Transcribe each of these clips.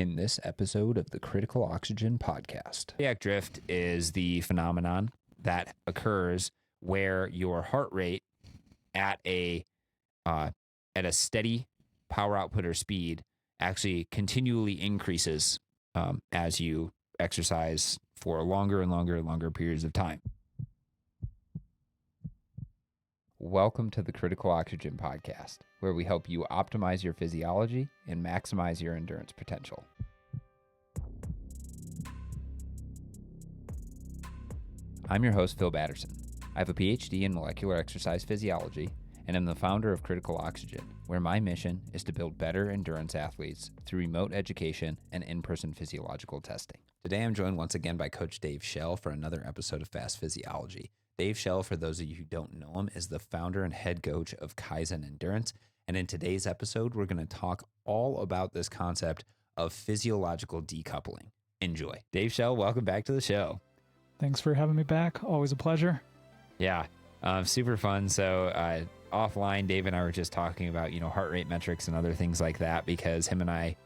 in this episode of the Critical Oxygen podcast. Cardiac drift is the phenomenon that occurs where your heart rate at a steady power output or speed actually continually increases as you exercise for longer and longer and longer periods of time. Welcome to the Critical Oxygen podcast, where we help you optimize your physiology and maximize your endurance potential. I'm your host, Phil Batterson. I have a PhD in molecular exercise physiology and am the founder of Critical Oxygen, where my mission is to build better endurance athletes through remote education and in-person physiological testing. Today I'm joined once again by Coach Dave Schell for another episode of Fast Physiology. Dave Schell, for those of you who don't know him, is the founder and head coach of Kaizen Endurance. And in today's episode, we're going to talk all about this concept of physiological decoupling. Enjoy. Dave Schell, welcome back to the show. Thanks for having me back. Always a pleasure. Yeah, super fun. So offline, Dave and I were just talking about, heart rate metrics and other things like that, because him and I,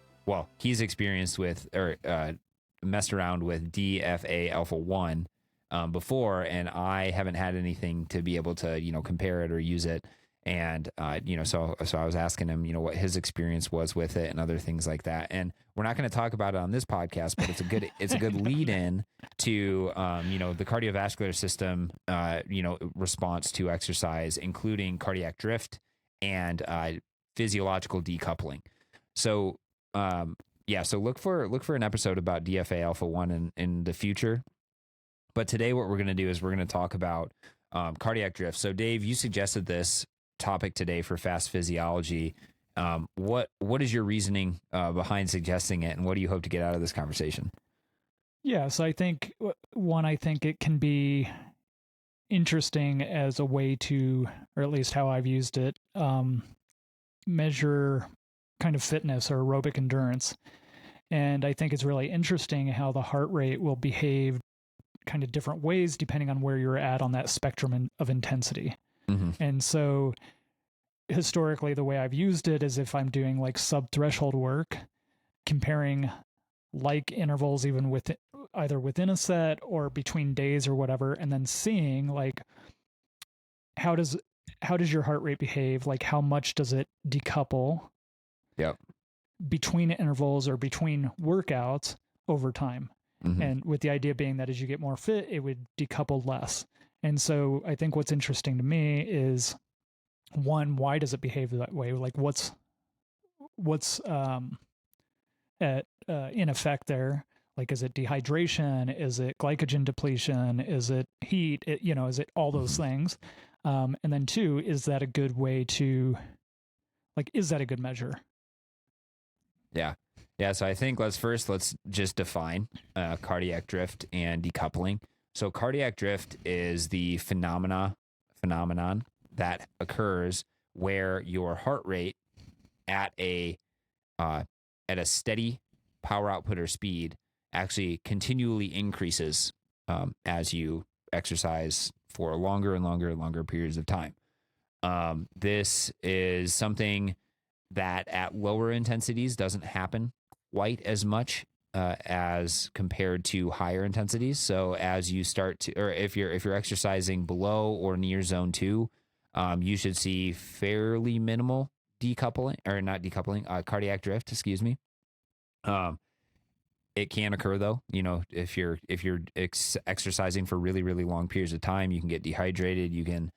he's experienced with or messed around with DFA alpha 1 before, and I haven't had anything to be able to, compare it or use it. And, so I was asking him, what his experience was with it and other things like that. And we're not going to talk about it on this podcast, but it's a good lead in to, the cardiovascular system, response to exercise, including cardiac drift and physiological decoupling. So, so look for an episode about DFA alpha 1 in the future. But today what we're going to do is we're going to talk about cardiac drift. So Dave, you suggested this topic today for Fast Physiology. What is your reasoning behind suggesting it, and what do you hope to get out of this conversation? Yeah, so I think it can be interesting as a way to, or at least how I've used it, measure kind of fitness or aerobic endurance. And I think it's really interesting how the heart rate will behave kind of different ways depending on where you're at on that spectrum of intensity. Mm-hmm. And so historically, the way I've used it is if I'm doing like sub-threshold work, comparing like intervals even either within a set or between days or whatever, and then seeing like how does your heart rate behave? Like how much does it decouple between intervals or between workouts over time? Mm-hmm. And with the idea being that as you get more fit, it would decouple less. And so I think what's interesting to me is, one, why does it behave that way? Like what's in effect there? Like, is it dehydration? Is it glycogen depletion? Is it heat? Is it all those things? And then two, is that a good way to, is that a good measure? Yeah. Yeah, so I think let's just define cardiac drift and decoupling. So cardiac drift is the phenomenon that occurs where your heart rate at a steady power output or speed actually continually increases as you exercise for longer and longer and longer periods of time. This is something that at lower intensities doesn't happen quite as much as compared to higher intensities. So as you start to, or if you're exercising below or near zone 2, you should see fairly minimal cardiac drift, excuse me. It can occur though, if you're exercising for really, really long periods of time, you can get dehydrated. You can,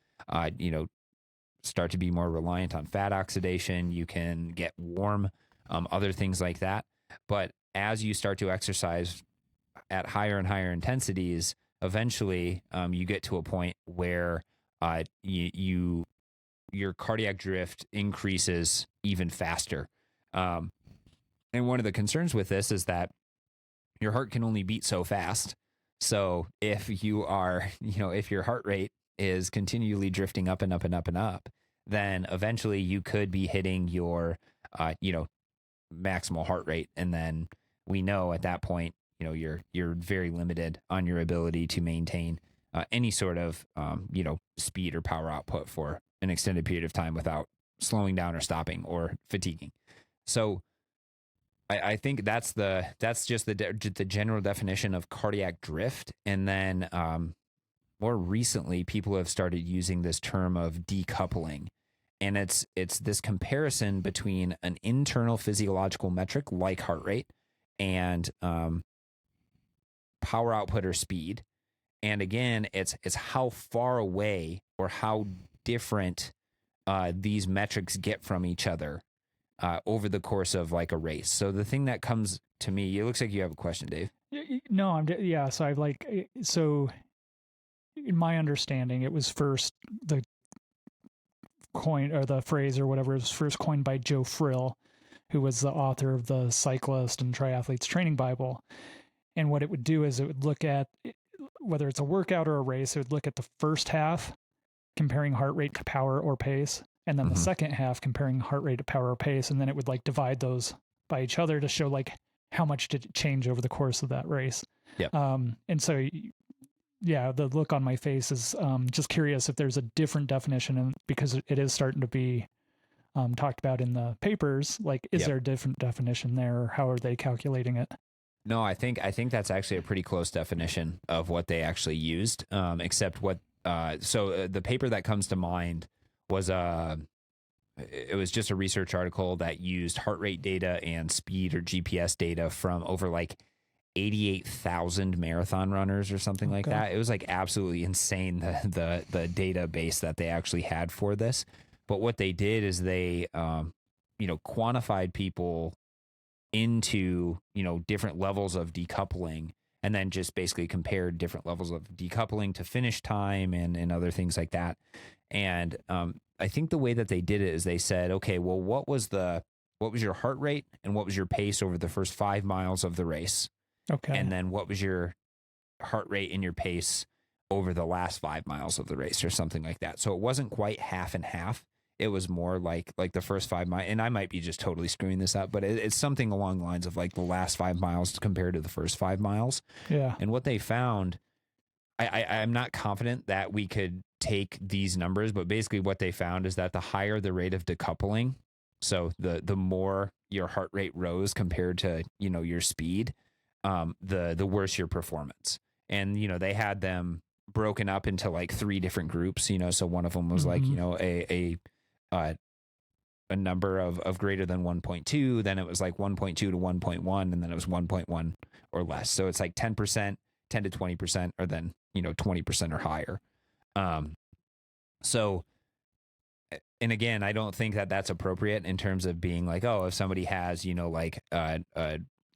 start to be more reliant on fat oxidation. You can get warm, other things like that. But as you start to exercise at higher and higher intensities, eventually you get to a point where your cardiac drift increases even faster. And one of the concerns with this is that your heart can only beat so fast. So if you are, if your heart rate is continually drifting up and up and up and up, then eventually you could be hitting your, maximal heart rate. And then we know at that point, you're very limited on your ability to maintain any sort of, speed or power output for an extended period of time without slowing down or stopping or fatiguing. So I think that's just the general definition of cardiac drift. And then more recently, people have started using this term of decoupling. And it's this comparison between an internal physiological metric like heart rate and power output or speed. And again, it's how far away or how different these metrics get from each other over the course of like a race. So the thing that comes to me, it looks like you have a question, Dave. No, yeah. So I've like, so in my understanding, it was first the coin or the phrase or whatever was first coined by Joe Frill, who was the author of the Cyclist and Triathletes Training Bible. And what it would do is it would look at whether it's a workout or a race, it would look at the first half comparing heart rate to power or pace, and then the second half comparing heart rate to power or pace, and then it would like divide those by each other to show like how much did it change over the course of that race. Yep. And so yeah, the look on my face is just curious if there's a different definition, and because it is starting to be talked about in the papers, like is there a different definition there, or how are they calculating it? No, I think that's actually a pretty close definition of what they actually used, except what the paper that comes to mind was it was just a research article that used heart rate data and speed or GPS data from over like 88,000 marathon runners or something like that. It was like absolutely insane, the database that they actually had for this. But what they did is they quantified people into different levels of decoupling, and then just basically compared different levels of decoupling to finish time and other things like that. And I think the way that they did it is they said, okay, well, what was your heart rate and what was your pace over the first 5 miles of the race? Okay. And then what was your heart rate and your pace over the last 5 miles of the race or something like that. So it wasn't quite half and half. It was more like the first 5 miles, and I might be just totally screwing this up, but it's something along the lines of like the last 5 miles compared to the first 5 miles. Yeah. And what they found, I'm not confident that we could take these numbers, but basically what they found is that the higher the rate of decoupling, so the more your heart rate rose compared to your speed, the worse your performance. And they had them broken up into like 3 different groups. So one of them was like a number of greater than 1.2, then it was like 1.2 to 1.1, and then it was 1.1 or less. So it's like 10%, 10 to 20%, or then 20% or higher. So, and again, I don't think that that's appropriate in terms of being like, oh, if somebody has like a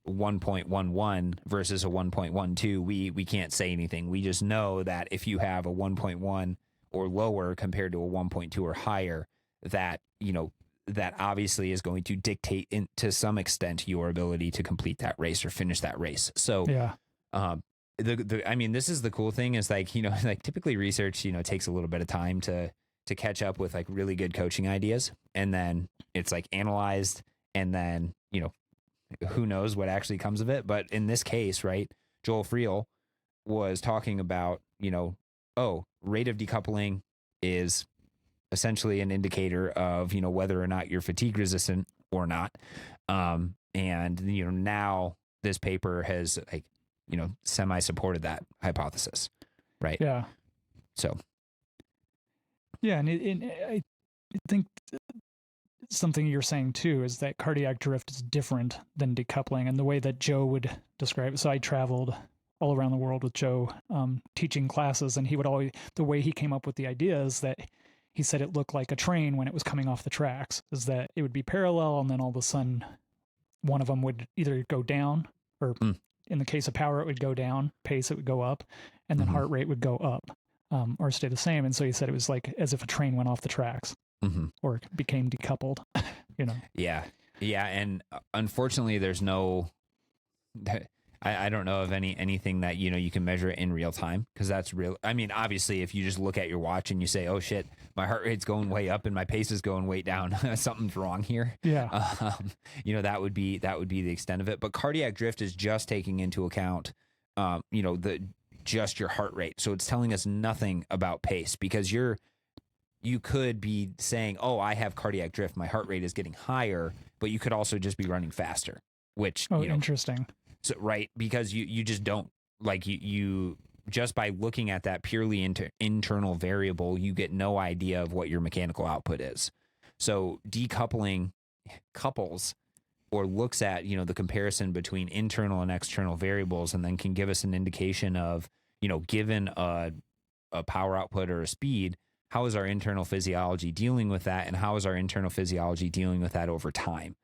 1.11 versus a 1.12, we can't say anything. We just know that if you have a 1.1 or lower compared to a 1.2 or higher, that that obviously is going to dictate to some extent your ability to complete that race or finish that race. So yeah, I mean, this is the cool thing is like like typically research takes a little bit of time to catch up with like really good coaching ideas, and then it's like analyzed, and then who knows what actually comes of it. But in this case, right, Joel Friel was talking about rate of decoupling is essentially an indicator of whether or not you're fatigue resistant or not. And now this paper has like semi supported that hypothesis, right? Yeah. So yeah, and I think something you're saying too is that cardiac drift is different than decoupling, and the way that Joe would describe it. So I traveled all around the world with Joe, teaching classes, and he would always, the way he came up with the idea is that he said it looked like a train when it was coming off the tracks, is that it would be parallel, and then all of a sudden one of them would either go down, or in the case of power, it would go down, pace, it would go up, and then heart rate would go up, or stay the same. And so he said it was like as if a train went off the tracks, or became decoupled, Yeah. Yeah. And unfortunately, there's no, I don't know of anything that, you can measure it in real time, because that's real. I mean, obviously, if you just look at your watch and you say, oh shit, my heart rate's going way up and my pace is going way down, something's wrong here. Yeah. That would be the extent of it. But cardiac drift is just taking into account, just your heart rate. So it's telling us nothing about pace, because you could be saying, oh, I have cardiac drift, my heart rate is getting higher, but you could also just be running faster. which, Oh, interesting. so, right. Because you just don't like you just by looking at that purely internal variable, you get no idea of what your mechanical output is. So decoupling couples or looks at, the comparison between internal and external variables, and then can give us an indication of, given a power output or a speed, how is our internal physiology dealing with that? And how is our internal physiology dealing with that over time?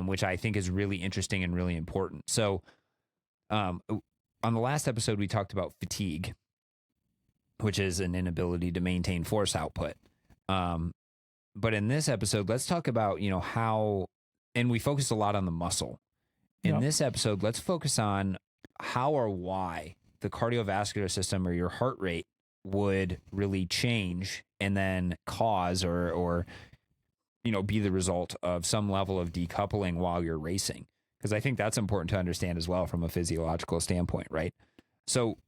Which I think is really interesting and really important. So, on the last episode, we talked about fatigue, which is an inability to maintain force output. But in this episode, let's talk about, how, and we focused a lot on the muscle. In this episode, let's focus on how or why the cardiovascular system or your heart rate would really change and then cause or be the result of some level of decoupling while you're racing. Because I think that's important to understand as well from a physiological standpoint, right? So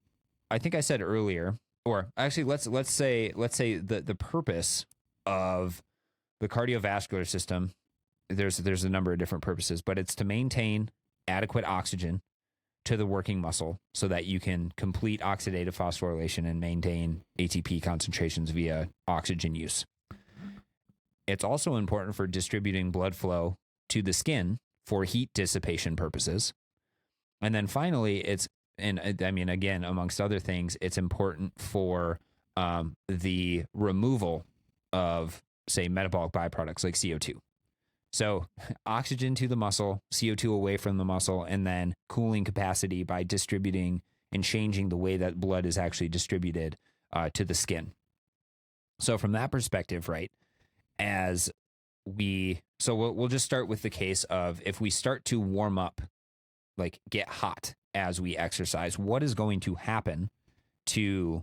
I think I said earlier, or actually let's say the purpose of the cardiovascular system, there's a number of different purposes, but it's to maintain adequate oxygen to the working muscle so that you can complete oxidative phosphorylation and maintain ATP concentrations via oxygen use. It's also important for distributing blood flow to the skin for heat dissipation purposes. And then finally, again, amongst other things, it's important for the removal of, say, metabolic byproducts like CO2. So oxygen to the muscle, CO2 away from the muscle, and then cooling capacity by distributing and changing the way that blood is actually distributed to the skin. So from that perspective, right, we'll just start with the case of if we start to warm up, like get hot as we exercise, what is going to happen to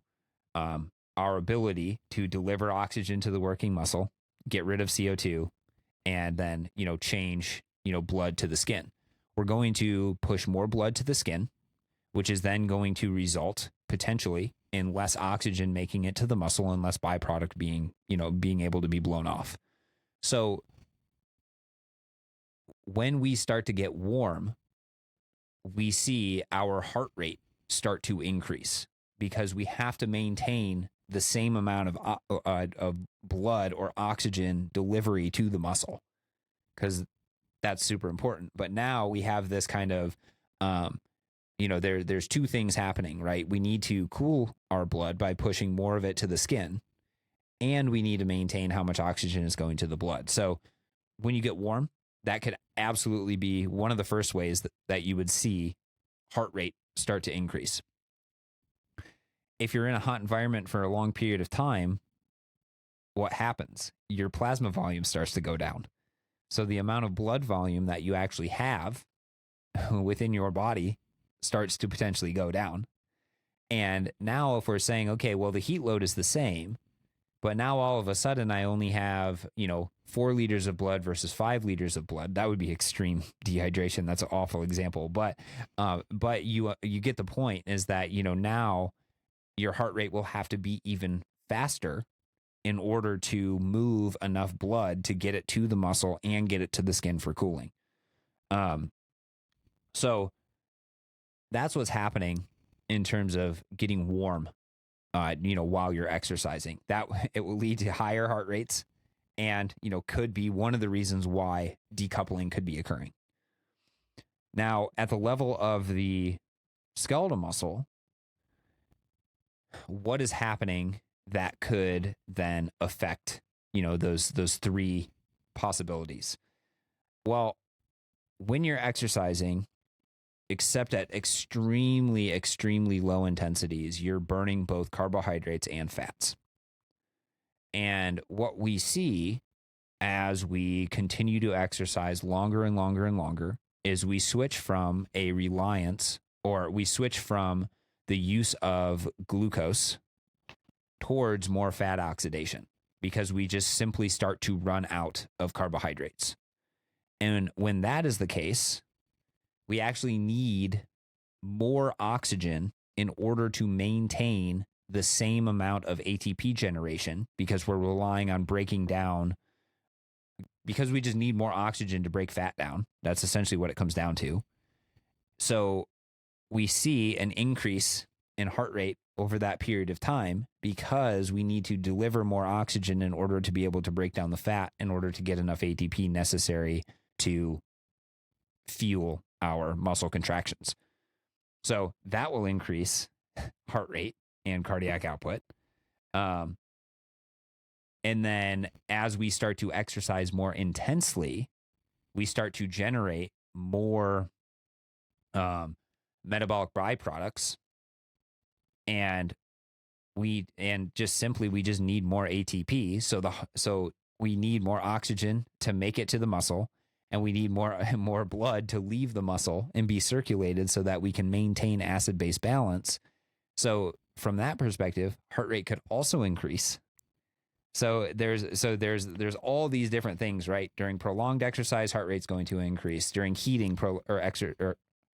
our ability to deliver oxygen to the working muscle, get rid of CO2, and then, change, blood to the skin. We're going to push more blood to the skin, which is then going to result potentially in less oxygen making it to the muscle and less byproduct being able to be blown off. So when we start to get warm, we see our heart rate start to increase because we have to maintain the same amount of blood or oxygen delivery to the muscle, because that's super important. But now we have this kind of, there's two things happening, right? We need to cool our blood by pushing more of it to the skin, and we need to maintain how much oxygen is going to the blood. So when you get warm, that could absolutely be one of the first ways that you would see heart rate start to increase. If you're in a hot environment for a long period of time, what happens? Your plasma volume starts to go down. So the amount of blood volume that you actually have within your body starts to potentially go down. And now if we're saying, okay, well, the heat load is the same, but now all of a sudden I only have, 4 liters of blood versus 5 liters of blood. That would be extreme dehydration. That's an awful example. But you get the point, is that, now your heart rate will have to be even faster in order to move enough blood to get it to the muscle and get it to the skin for cooling. So that's what's happening in terms of getting warm, while you're exercising. That it will lead to higher heart rates and, could be one of the reasons why decoupling could be occurring. Now, at the level of the skeletal muscle, what is happening that could then affect, those three possibilities? Well, when you're exercising, except at extremely, extremely low intensities, you're burning both carbohydrates and fats. And what we see as we continue to exercise longer and longer and longer is we switch from a reliance, or we switch from the use of glucose towards more fat oxidation, because we just simply start to run out of carbohydrates. And when that is the case, we actually need more oxygen in order to maintain the same amount of ATP generation, because we're relying on breaking down because we just need more oxygen to break fat down. That's essentially what it comes down to. So we see an increase in heart rate over that period of time because we need to deliver more oxygen in order to be able to break down the fat in order to get enough ATP necessary to fuel our muscle contractions. So that will increase heart rate and cardiac output. And then as we start to exercise more intensely, we start to generate more metabolic byproducts, and we just need more ATP. So we need more oxygen to make it to the muscle, and we need more blood to leave the muscle and be circulated so that we can maintain acid-base balance. So from that perspective, heart rate could also increase. So there's all these different things, right? During prolonged exercise, heart rate's going to increase. During heating,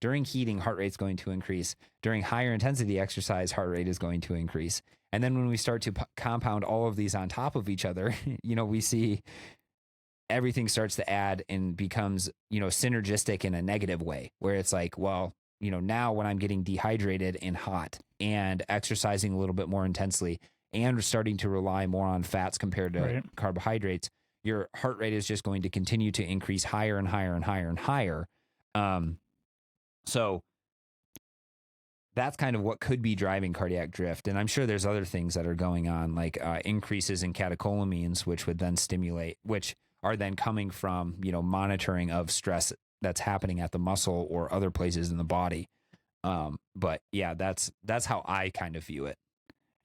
during heating, heart rate's going to increase. During higher intensity exercise, heart rate is going to increase. And then when we start to compound all of these on top of each other, we see everything starts to add and becomes, synergistic in a negative way, where it's like, well, now when I'm getting dehydrated and hot and exercising a little bit more intensely and starting to rely more on fats compared to carbohydrates, your heart rate is just going to continue to increase higher and higher and higher and higher. So that's kind of what could be driving cardiac drift. And I'm sure there's other things that are going on, like increases in catecholamines, which would then stimulate, which are then coming from, monitoring of stress that's happening at the muscle or other places in the body. But yeah, that's how I kind of view it.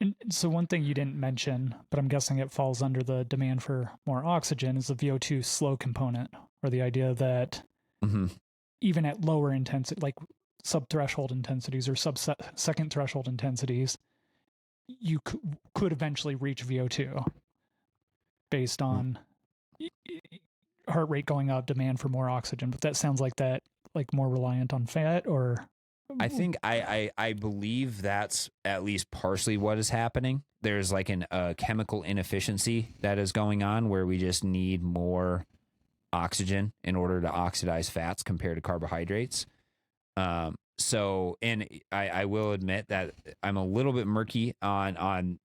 And so one thing you didn't mention, but I'm guessing it falls under the demand for more oxygen, is the VO2 slow component, or the idea that even at lower intensity, like sub-threshold intensities or sub-second threshold intensities, you could eventually reach VO2 based on heart rate going up, demand for more oxygen. But that sounds like more reliant on fat, or... I think I believe that's at least partially what is happening. There's like a chemical inefficiency that is going on where we just need more oxygen in order to oxidize fats compared to carbohydrates. So, and I will admit that I'm a little bit murky on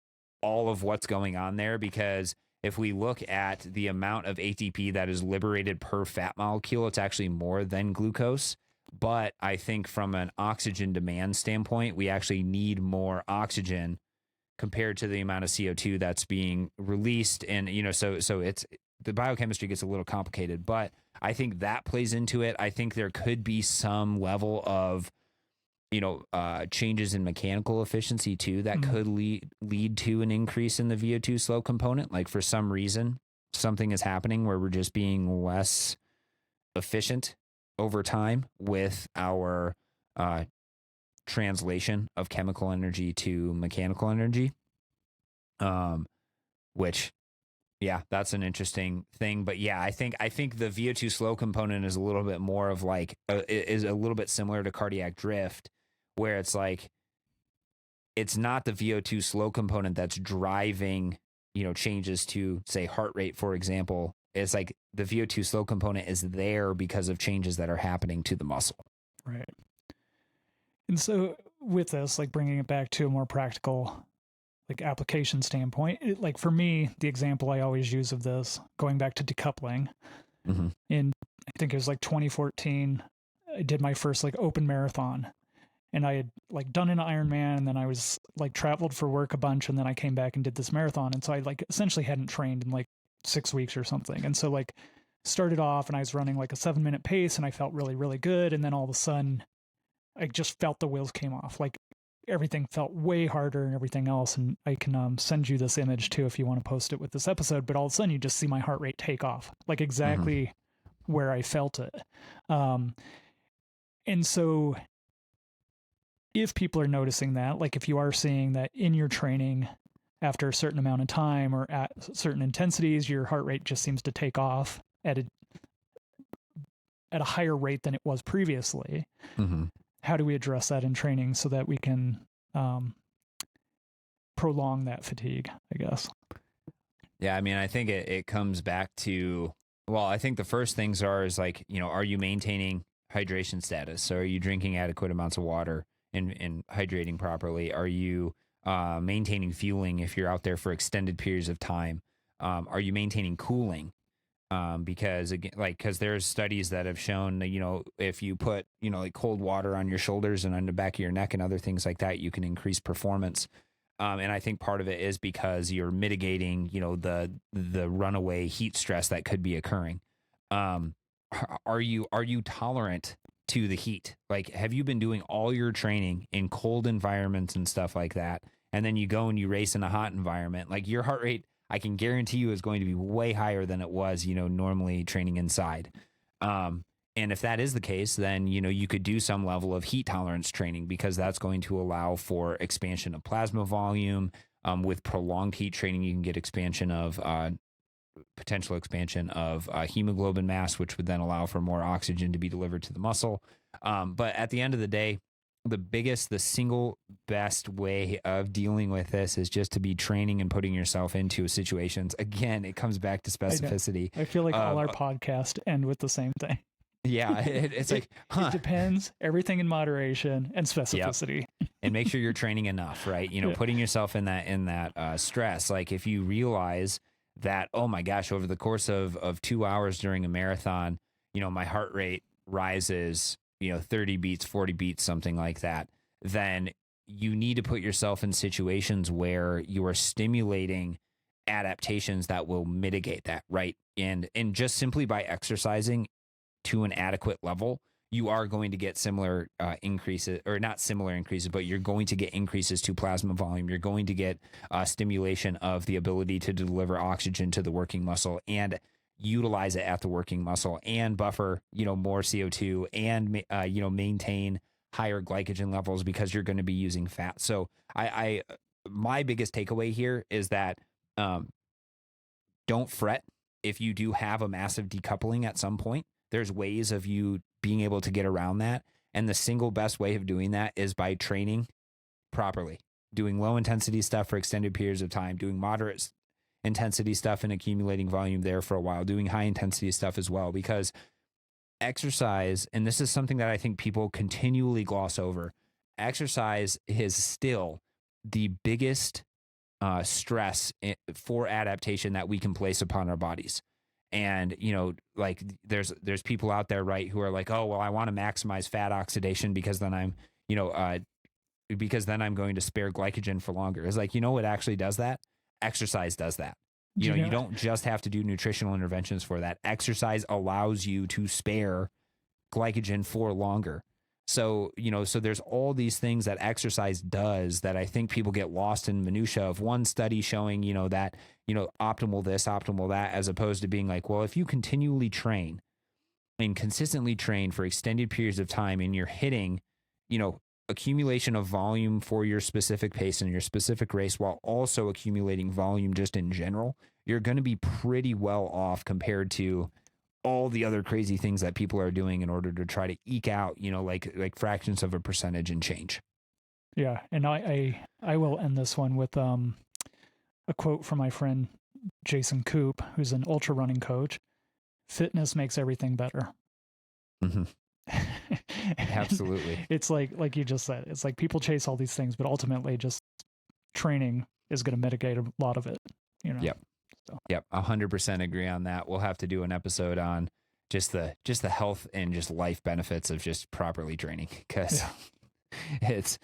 all of what's going on there, because if we look at the amount of ATP that is liberated per fat molecule, it's actually more than glucose. But I think from an oxygen demand standpoint, we actually need more oxygen compared to the amount of CO2 that's being released. And, so it's, the biochemistry gets a little complicated, but I think that plays into it. I think there could be some level of, changes in mechanical efficiency too, that could lead to an increase in the VO2 slow component. Like for some reason, something is happening where we're just being less efficient over time with our translation of chemical energy to mechanical energy, which, yeah, that's an interesting thing. But yeah, I think the VO2 slow component is a little bit more of like is a little bit similar to cardiac drift, where it's like it's not the VO2 slow component that's driving changes to, say, heart rate, for example. It's like the VO2 slow component is there because of changes that are happening to the muscle. Right. And so with this, like bringing it back to a more practical, like application standpoint, like for me, the example I always use of this, going back to decoupling, in I think it was like 2014, I did my first like open marathon, and I had like done an Ironman, and then I was like traveled for work a bunch, and then I came back and did this marathon. And so I like essentially hadn't trained in like 6 weeks or something. And so like started off and I was running like a 7-minute pace, and I felt really, really good. And then all of a sudden I just felt the wheels came off. Like everything felt way harder and everything else. And I can send you this image too if you want to post it with this episode. But all of a sudden you just see my heart rate take off, like exactly where I felt it. And so if people are noticing that, like if you are seeing that in your training after a certain amount of time or at certain intensities, your heart rate just seems to take off at a higher rate than it was previously. How do we address that in training so that we can prolong that fatigue, I guess? Yeah, I mean, I think it comes back to Well, I think the first things is like, are you maintaining hydration status? So are you drinking adequate amounts of water and hydrating properly? Are you maintaining fueling if you're out there for extended periods of time? Are you maintaining cooling? Because again, because there's studies that have shown that, if you put, like cold water on your shoulders and on the back of your neck and other things like that, you can increase performance. And I think part of it is because you're mitigating, the runaway heat stress that could be occurring. Are you tolerant to the heat? Like, have you been doing all your training in cold environments and stuff like that, and then you go and you race in a hot environment? Like, your heart rate, I can guarantee you, is going to be way higher than it was, normally training inside. And if that is the case, then, you could do some level of heat tolerance training, because that's going to allow for expansion of plasma volume. With prolonged heat training, you can get potential expansion of hemoglobin mass, which would then allow for more oxygen to be delivered to the muscle. But at the end of the day, the single best way of dealing with this is just to be training and putting yourself into situations. Again, it comes back to specificity. I feel like all our podcasts end with the same thing. Yeah, it's like, it depends, everything in moderation and specificity. Yep. And make sure you're training enough, right? Putting yourself in that stress. Like, if you realize that, oh my gosh, over the course of 2 hours during a marathon, my heart rate rises, 30 beats, 40 beats, something like that, then you need to put yourself in situations where you are stimulating adaptations that will mitigate that, right? And just simply by exercising to an adequate level, you are going to get similar increases, or not similar increases, but you're going to get increases to plasma volume. You're going to get stimulation of the ability to deliver oxygen to the working muscle and utilize it at the working muscle, and buffer, more CO2, and, maintain higher glycogen levels, because you're going to be using fat. So my biggest takeaway here is that don't fret if you do have a massive decoupling at some point. There's ways of you being able to get around that. And the single best way of doing that is by training properly, doing low intensity stuff for extended periods of time, doing moderate intensity stuff and accumulating volume there for a while, doing high intensity stuff as well, because exercise, and this is something that I think people continually gloss over, exercise is still the biggest stress for adaptation that we can place upon our bodies. And, like there's people out there, right, who are like, oh, well, I want to maximize fat oxidation because then I'm, going to spare glycogen for longer. It's like, what actually does that? Exercise does that. You don't just have to do nutritional interventions for that. Exercise allows you to spare glycogen for longer. So, so there's all these things that exercise does that I think people get lost in minutia of one study showing, that, optimal this, optimal that, as opposed to being like, well, if you continually train and consistently train for extended periods of time, and you're hitting, accumulation of volume for your specific pace and your specific race, while also accumulating volume just in general, you're going to be pretty well off compared to all the other crazy things that people are doing in order to try to eke out, like fractions of a percentage and change. Yeah. And I will end this one with a quote from my friend Jason Koop, who's an ultra running coach. Fitness makes everything better. Mm-hmm. Absolutely. It's like you just said, it's like people chase all these things, but ultimately just training is going to mitigate a lot of it. Yep. So. Yep. 100% agree on that. We'll have to do an episode on just the health and just life benefits of just properly training, because it's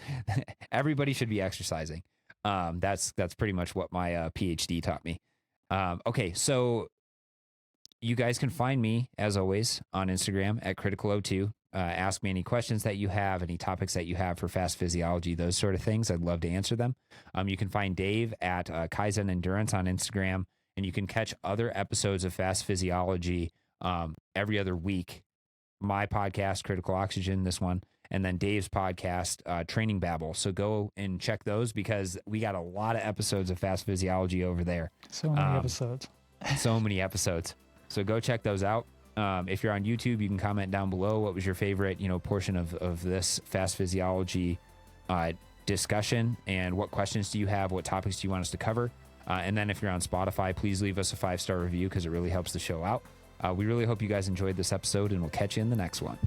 everybody should be exercising. That's pretty much what my PhD taught me. Okay. So you guys can find me, as always, on Instagram at Critical02. Ask me any questions that you have, any topics that you have for Fast Physiology, those sort of things. I'd love to answer them. You can find Dave at Kaizen Endurance on Instagram, and you can catch other episodes of Fast Physiology every other week. My podcast, Critical Oxygen, this one, and then Dave's podcast, Training Babble. So go and check those, because we got a lot of episodes of Fast Physiology over there. So many episodes. So many episodes. So go check those out. If you're on YouTube, you can comment down below what was your favorite, portion of this Fast Physiology discussion, and what questions do you have, what topics do you want us to cover. And then if you're on Spotify, please leave us a 5-star review, because it really helps the show out. We really hope you guys enjoyed this episode, and we'll catch you in the next one.